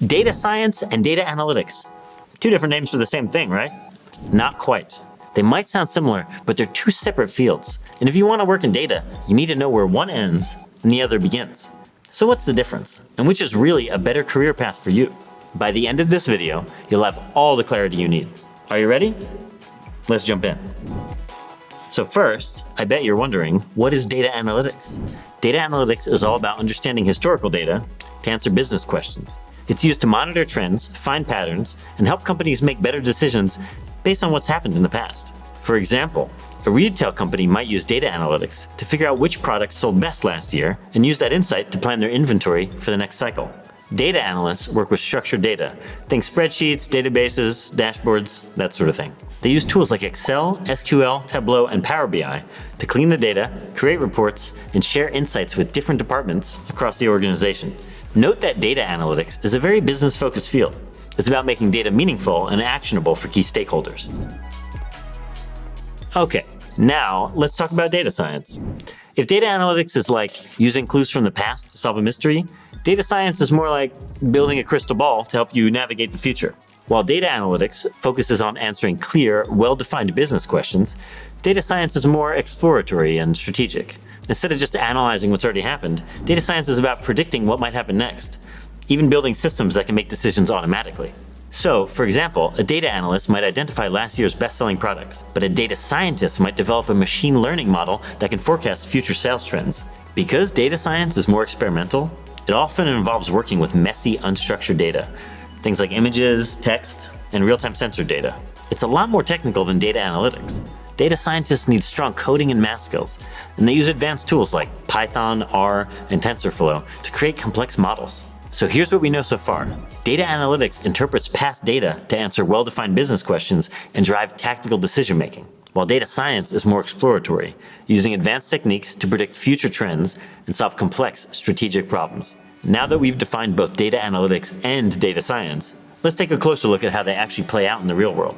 Data science and data analytics. Two different names for the same thing, right? Not quite. They might sound similar, but they're two separate fields. And if you want to work in data, you need to know where one ends and the other begins. So what's the difference? And which is really a better career path for you? By the end of this video, you'll have all the clarity you need. Are you ready? Let's jump in. So first, I bet you're wondering, what is data analytics? Data analytics is all about understanding historical data to answer business questions. It's used to monitor trends, find patterns, and help companies make better decisions based on what's happened in the past. For example, a retail company might use data analytics to figure out which products sold best last year and use that insight to plan their inventory for the next cycle. Data analysts work with structured data. Think spreadsheets, databases, dashboards, that sort of thing. They use tools like Excel, SQL, Tableau, and Power BI to clean the data, create reports, and share insights with different departments across the organization. Note that data analytics is a very business-focused field. It's about making data meaningful and actionable for key stakeholders. Okay, now let's talk about data science. If data analytics is like using clues from the past to solve a mystery, data science is more like building a crystal ball to help you navigate the future. While data analytics focuses on answering clear, well-defined business questions, data science is more exploratory and strategic. Instead of just analyzing what's already happened, data science is about predicting what might happen next, even building systems that can make decisions automatically. So, for example, a data analyst might identify last year's best-selling products, but a data scientist might develop a machine learning model that can forecast future sales trends. Because data science is more experimental, it often involves working with messy, unstructured data, things like images, text, and real-time sensor data. It's a lot more technical than data analytics. Data scientists need strong coding and math skills, and they use advanced tools like Python, R, and TensorFlow to create complex models. So here's what we know so far. Data analytics interprets past data to answer well-defined business questions and drive tactical decision-making, while data science is more exploratory, using advanced techniques to predict future trends and solve complex strategic problems. Now that we've defined both data analytics and data science, let's take a closer look at how they actually play out in the real world.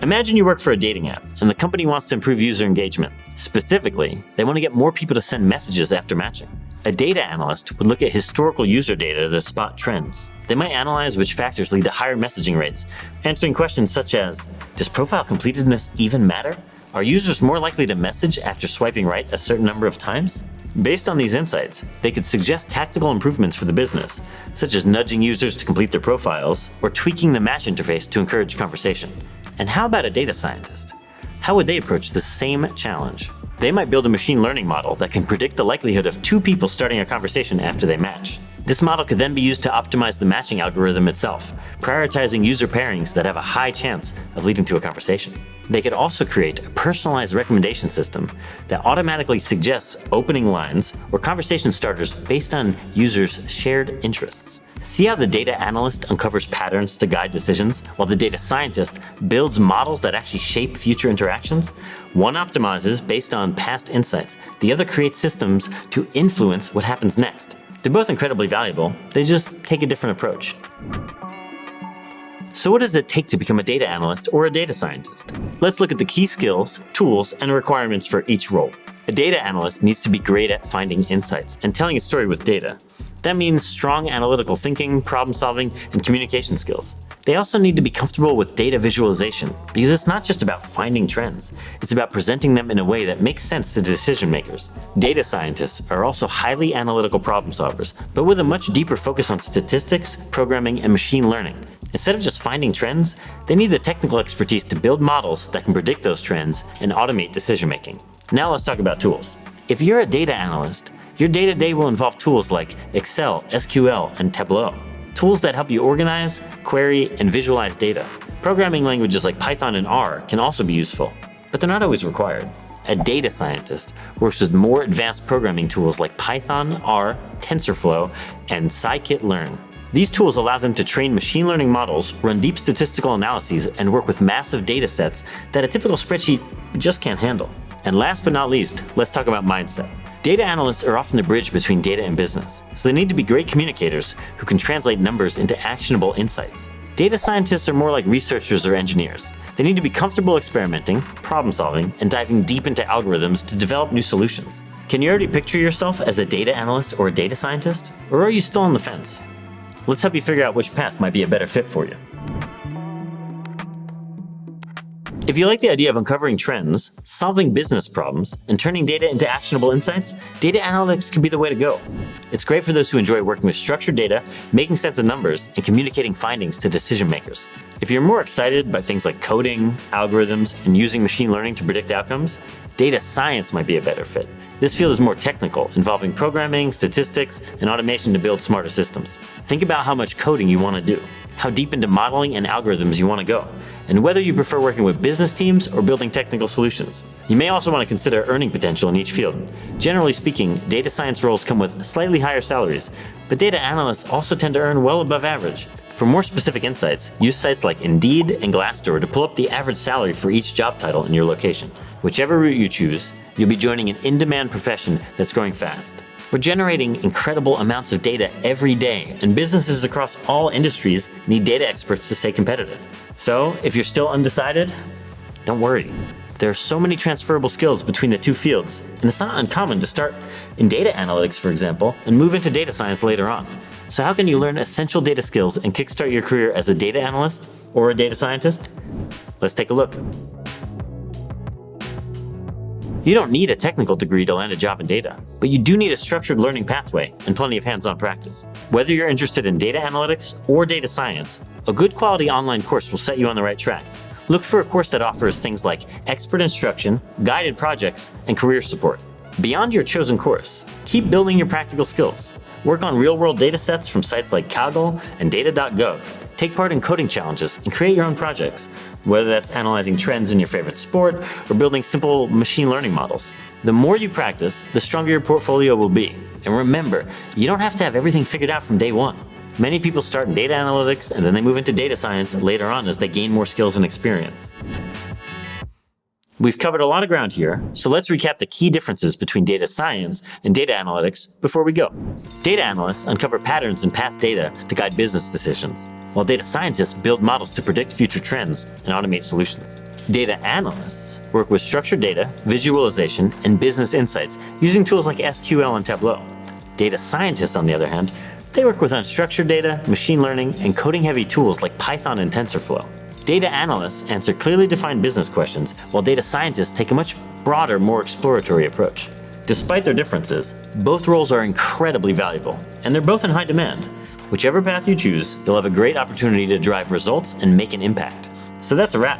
Imagine you work for a dating app, and the company wants to improve user engagement. Specifically, they want to get more people to send messages after matching. A data analyst would look at historical user data to spot trends. They might analyze which factors lead to higher messaging rates, answering questions such as, does profile completedness even matter? Are users more likely to message after swiping right a certain number of times? Based on these insights, they could suggest tactical improvements for the business, such as nudging users to complete their profiles or tweaking the match interface to encourage conversation. And how about a data scientist? How would they approach the same challenge? They might build a machine learning model that can predict the likelihood of two people starting a conversation after they match. This model could then be used to optimize the matching algorithm itself, prioritizing user pairings that have a high chance of leading to a conversation. They could also create a personalized recommendation system that automatically suggests opening lines or conversation starters based on users' shared interests. See how the data analyst uncovers patterns to guide decisions, while the data scientist builds models that actually shape future interactions? One optimizes based on past insights. The other creates systems to influence what happens next. They're both incredibly valuable. They just take a different approach. So what does it take to become a data analyst or a data scientist? Let's look at the key skills, tools, and requirements for each role. A data analyst needs to be great at finding insights and telling a story with data. That means strong analytical thinking, problem solving, and communication skills. They also need to be comfortable with data visualization, because it's not just about finding trends. It's about presenting them in a way that makes sense to decision makers. Data scientists are also highly analytical problem solvers, but with a much deeper focus on statistics, programming, and machine learning. Instead of just finding trends, they need the technical expertise to build models that can predict those trends and automate decision making. Now let's talk about tools. If you're a data analyst, your day-to-day will involve tools like Excel, SQL, and Tableau. Tools that help you organize, query, and visualize data. Programming languages like Python and R can also be useful, but they're not always required. A data scientist works with more advanced programming tools like Python, R, TensorFlow, and scikit-learn. These tools allow them to train machine learning models, run deep statistical analyses, and work with massive data sets that a typical spreadsheet just can't handle. And last but not least, let's talk about mindset. Data analysts are often the bridge between data and business, so they need to be great communicators who can translate numbers into actionable insights. Data scientists are more like researchers or engineers. They need to be comfortable experimenting, problem solving, and diving deep into algorithms to develop new solutions. Can you already picture yourself as a data analyst or a data scientist? Or are you still on the fence? Let's help you figure out which path might be a better fit for you. If you like the idea of uncovering trends, solving business problems, and turning data into actionable insights, data analytics can be the way to go. It's great for those who enjoy working with structured data, making sense of numbers, and communicating findings to decision makers. If you're more excited by things like coding, algorithms, and using machine learning to predict outcomes, data science might be a better fit. This field is more technical, involving programming, statistics, and automation to build smarter systems. Think about how much coding you want to do, how deep into modeling and algorithms you want to go, and whether you prefer working with business teams or building technical solutions. You may also want to consider earning potential in each field. Generally speaking, data science roles come with slightly higher salaries, but data analysts also tend to earn well above average. For more specific insights, use sites like Indeed and Glassdoor to pull up the average salary for each job title in your location. Whichever route you choose, you'll be joining an in-demand profession that's growing fast. We're generating incredible amounts of data every day, and businesses across all industries need data experts to stay competitive. So, if you're still undecided, don't worry. There are so many transferable skills between the two fields, and it's not uncommon to start in data analytics, for example, and move into data science later on. So how can you learn essential data skills and kickstart your career as a data analyst or a data scientist? Let's take a look. You don't need a technical degree to land a job in data, but you do need a structured learning pathway and plenty of hands-on practice. Whether you're interested in data analytics or data science, a good quality online course will set you on the right track. Look for a course that offers things like expert instruction, guided projects, and career support. Beyond your chosen course, keep building your practical skills. Work on real-world data sets from sites like Kaggle and data.gov. Take part in coding challenges and create your own projects, whether that's analyzing trends in your favorite sport or building simple machine learning models. The more you practice, the stronger your portfolio will be. And remember, you don't have to have everything figured out from day one. Many people start in data analytics and then they move into data science later on as they gain more skills and experience. We've covered a lot of ground here, so let's recap the key differences between data science and data analytics before we go. Data analysts uncover patterns in past data to guide business decisions, while data scientists build models to predict future trends and automate solutions. Data analysts work with structured data, visualization, and business insights using tools like SQL and Tableau. Data scientists, on the other hand, they work with unstructured data, machine learning, and coding-heavy tools like Python and TensorFlow. Data analysts answer clearly defined business questions, while data scientists take a much broader, more exploratory approach. Despite their differences, both roles are incredibly valuable, and they're both in high demand. Whichever path you choose, you'll have a great opportunity to drive results and make an impact. So that's a wrap.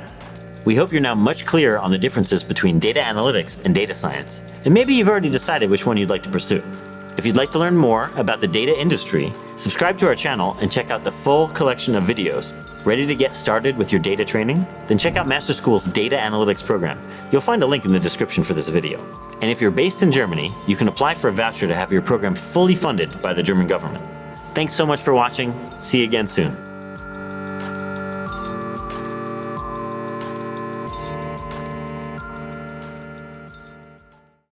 We hope you're now much clearer on the differences between data analytics and data science, and maybe you've already decided which one you'd like to pursue. If you'd like to learn more about the data industry, subscribe to our channel and check out the full collection of videos. Ready to get started with your data training? Then check out Masterschool's Data Analytics program. You'll find a link in the description for this video. And if you're based in Germany, you can apply for a voucher to have your program fully funded by the German government. Thanks so much for watching. See you again soon.